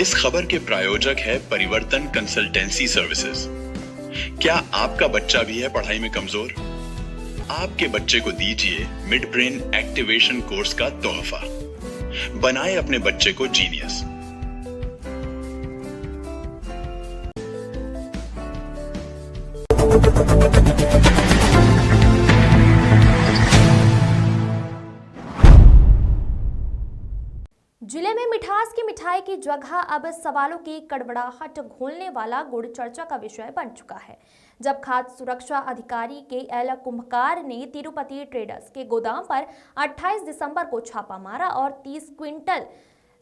इस खबर के प्रायोजक है परिवर्तन कंसल्टेंसी सर्विसेज। क्या आपका बच्चा भी है पढ़ाई में कमजोर? आपके बच्चे को दीजिए मिड ब्रेन एक्टिवेशन कोर्स का तोहफा। बनाए अपने बच्चे को जीनियस। जिले में मिठास की मिठाई की जगह अब सवालों की कड़वड़ाहट घोलने वाला गुड़ चर्चा का विषय बन चुका है। जब खाद्य सुरक्षा अधिकारी के एल कुंभकार ने तिरुपति ट्रेडर्स के गोदाम पर 28 दिसंबर को छापा मारा और 30 क्विंटल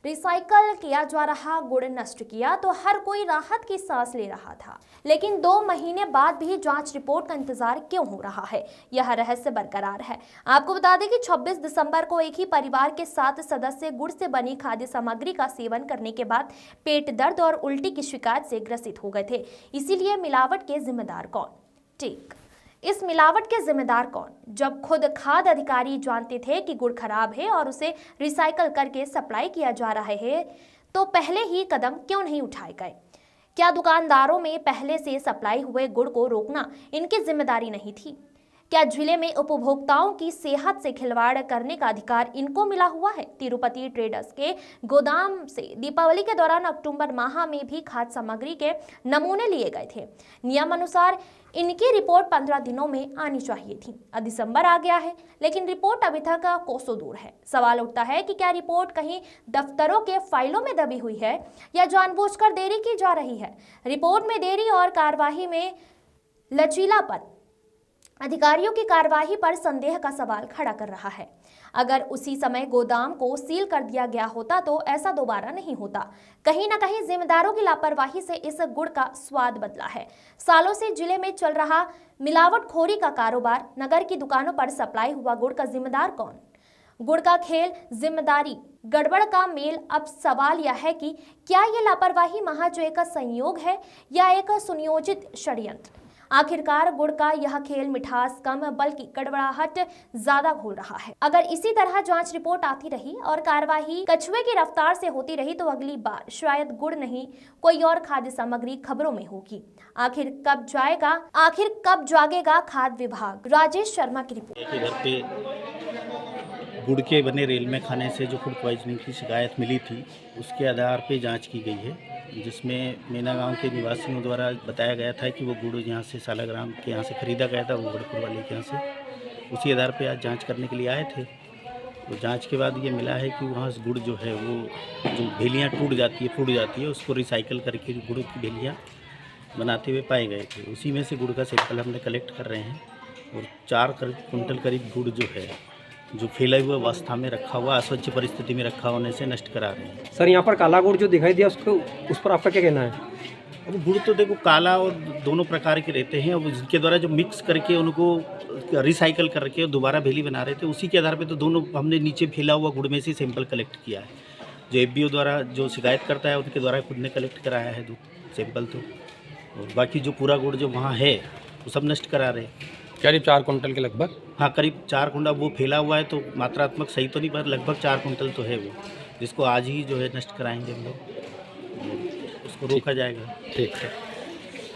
रिसाइकल किया जा रहा गुड़ नष्ट किया तो हर कोई राहत की सांस ले रहा था। लेकिन 2 महीने बाद भी जांच रिपोर्ट का इंतजार क्यों हो रहा है, यह रहस्य बरकरार है। आपको बता दें कि 26 दिसंबर को एक ही परिवार के 7 सदस्य गुड़ से बनी खाद्य सामग्री का सेवन करने के बाद पेट दर्द और उल्टी की शिकायत से ग्रसित हो गए थे। इसीलिए मिलावट के जिम्मेदार कौन? ठीक, इस मिलावट के जिम्मेदार कौन? जब खुद खाद्य अधिकारी जानते थे कि गुड़ खराब है और उसे रिसाइकल करके सप्लाई किया जा रहा है, तो पहले ही कदम क्यों नहीं उठाए गए? क्या दुकानदारों में पहले से सप्लाई हुए गुड़ को रोकना इनकी जिम्मेदारी नहीं थी? क्या जिले में उपभोक्ताओं की सेहत से खिलवाड़ करने का अधिकार इनको मिला हुआ है? तिरुपति ट्रेडर्स के गोदाम से दीपावली के दौरान अक्टूबर माह में भी खाद्य सामग्री के नमूने लिए गए थे। नियम अनुसार इनकी रिपोर्ट 15 दिनों में आनी चाहिए थी। अब दिसंबर आ गया है, लेकिन रिपोर्ट अभी तक कोसों दूर है। सवाल उठता है कि क्या रिपोर्ट कहीं दफ्तरों के फाइलों में दबी हुई है या जानबूझकर देरी की जा रही है? रिपोर्ट में देरी और कार्यवाही में लचीलापन अधिकारियों की कार्यवाही पर संदेह का सवाल खड़ा कर रहा है। अगर उसी समय गोदाम को सील कर दिया गया होता तो ऐसा दोबारा नहीं होता। कहीं ना कहीं जिम्मेदारों की लापरवाही से इस गुड़ का स्वाद बदला है। सालों से जिले में चल रहा मिलावटखोरी का कारोबार, नगर की दुकानों पर सप्लाई हुआ गुड़ का जिम्मेदार कौन? गुड़ का खेल, जिम्मेदारी, गड़बड़ का मेल। अब सवाल यह है कि क्या ये लापरवाही महज एक संयोग है या एक सुनियोजित षड्यंत्र? आखिरकार गुड़ का यह खेल मिठास कम बल्कि कड़वाहट ज्यादा घोल रहा है। अगर इसी तरह जांच रिपोर्ट आती रही और कार्यवाही कछुए की रफ्तार से होती रही तो अगली बार शायद गुड़ नहीं कोई और खाद्य सामग्री खबरों में होगी। आखिर कब जागेगा खाद्य विभाग? राजेश शर्मा की रिपोर्ट। घर पे गुड़ के बने रेल में खाने से जो फूड पॉइजनिंग की शिकायत मिली थी, उसके आधार पे जांच की गई है, जिसमें मीना गांव के निवासियों द्वारा बताया गया था कि वो गुड़ यहाँ से सालाग्राम के यहाँ से ख़रीदा गया था, वो गुड़पुर वाले के यहाँ से। उसी आधार पे आज जांच करने के लिए आए थे। तो जांच के बाद ये मिला है कि वहाँ से गुड़ जो है वो जो भेलियाँ फूट जाती है, उसको रिसाइकल करके गुड़ की भेलियाँ बनाते हुए पाए गए थे। उसी में से गुड़ का सैंपल हमने कलेक्ट कर रहे हैं और 4 क्विंटल करीब गुड़ जो है जो फैला हुआ अवस्था में रखा हुआ, अस्वच्छ परिस्थिति में रखा होने से नष्ट करा रहे हैं। सर, यहाँ पर काला गुड़ जो दिखाई दिया उस पर आपका क्या कहना है? अब गुड़ तो देखो काला और दोनों प्रकार के रहते हैं। अब जिनके द्वारा जो मिक्स करके उनको रिसाइकल करके दोबारा भेली बना रहे थे, उसी के आधार पे तो दोनों हमने नीचे फैला हुआ गुड़ में से सैंपल कलेक्ट किया है। जो FBO द्वारा जो शिकायत करता है उनके द्वारा खुद ने कलेक्ट कराया है सैंपल तो, और बाकी जो पूरा गुड़ जो वहाँ है वो सब नष्ट करा रहे हैं। करीब 4 क्विंटल के लगभग। हाँ, करीब 4 कुंटल वो फैला हुआ है, तो मात्रात्मक सही तो नहीं, पर लगभग 4 कुंटल तो है वो, जिसको आज ही जो है नष्ट कराएंगे हम लोग, उसको रोका जाएगा। ठीक है।